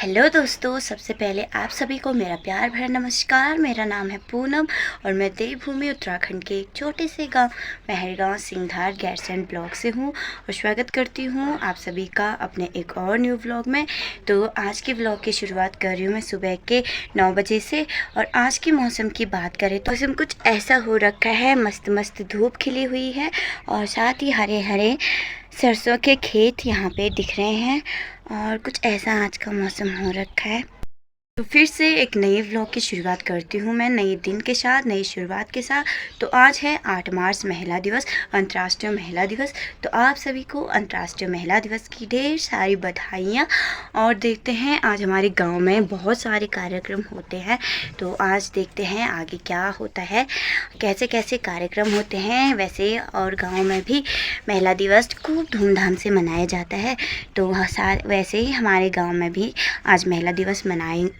Hello दोस्तों, सबसे पहले आप सभी को मेरा प्यार भरा नमस्कार। मेरा नाम है पूनम और मैं देवभूमि उत्तराखंड के एक छोटे से गांव महरगांव सिंघार गैरसैंण ब्लॉग से हूं और स्वागत करती हूं आप सभी का अपने एक और न्यू व्लॉग में। तो आज के व्लॉग की शुरुआत कर रही हूं मैं सुबह के 9 बजे से। और आज के मौसम की बात करें तो मौसम कुछ ऐसा हो रखा है, मस्त मस्त धूप खिली हुई है और साथ ही हरे हरे सरसों के खेत यहाँ पे दिख रहे हैं और कुछ ऐसा आज का मौसम हो रखा है। तो फिर से एक नए व्लॉग की शुरुआत करती हूँ मैं, नए दिन के साथ, नई शुरुआत के साथ। तो आज है 8 मार्च, महिला दिवस, अंतर्राष्ट्रीय महिला दिवस। तो आप सभी को अंतर्राष्ट्रीय महिला दिवस की ढेर सारी बधाइयाँ। और देखते हैं आज हमारे गांव में बहुत सारे कार्यक्रम होते हैं, तो आज देखते हैं आगे क्या होता है, कैसे कैसे कार्यक्रम होते हैं। वैसे और गाँव में भी महिला दिवस खूब धूमधाम से मनाया जाता है। तो वैसे ही हमारे गाँव में भी आज महिला दिवस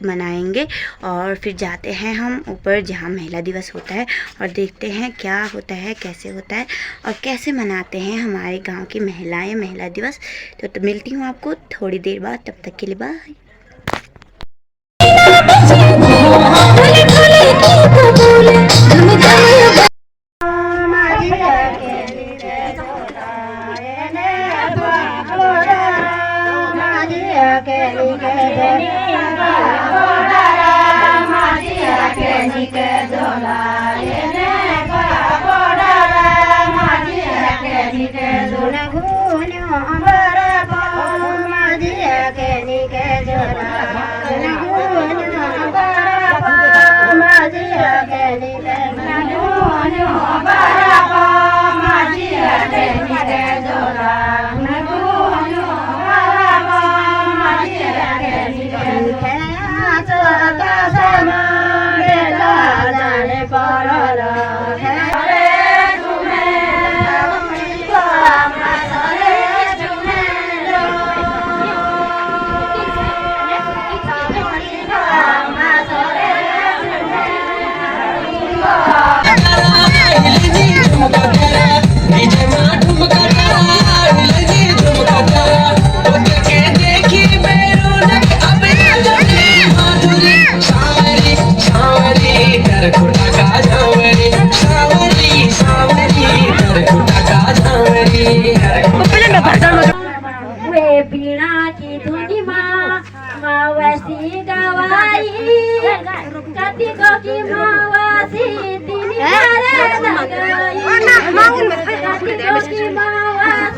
मनाएंगे और फिर जाते हैं हम ऊपर जहाँ महिला दिवस होता है और देखते हैं क्या होता है, कैसे होता है और कैसे मनाते हैं हमारे गांव की महिलाएं महिला दिवस। तो मिलती हूँ आपको थोड़ी देर बाद, तब तक के लिए बाय। की धुनी मावसी गवाई कतिको की मावसी तिनी कतिको की मावसी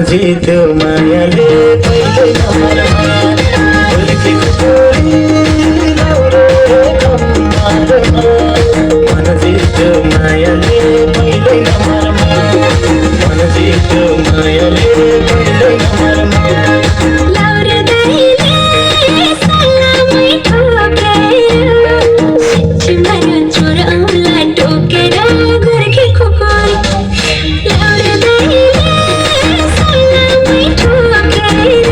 जीत मायाले पहिले नमरमा बोलके कोरी लौरे कम्मारमा मन जीत मायाले पहिले नमरमा मन जीत मायाले पहिले नमरमा लौरे दहिले सलामै ठोकेर सिच मन छोर औला टोकेर गोर्खे खोकोरी लौरे दहिले सलामै ठोकेर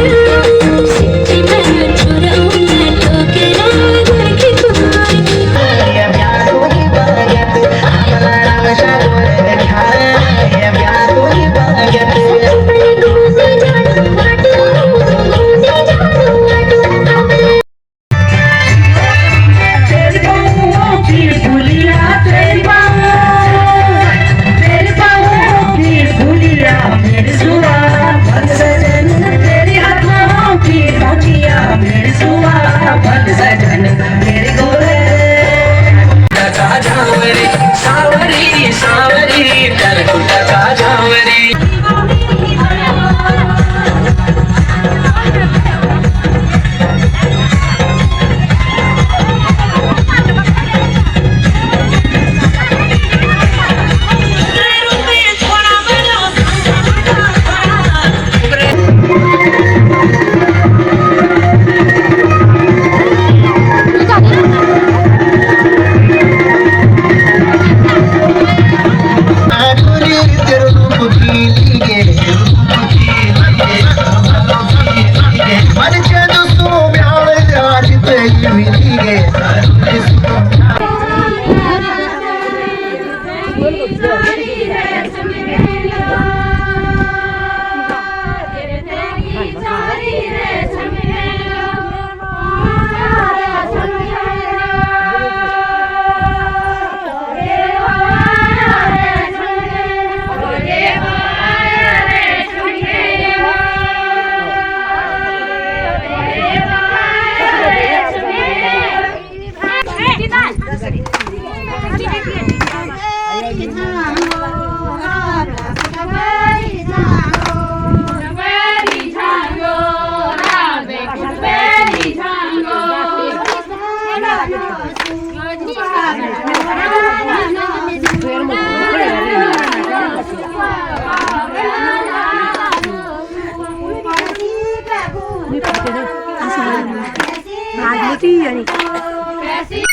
भाग लेती है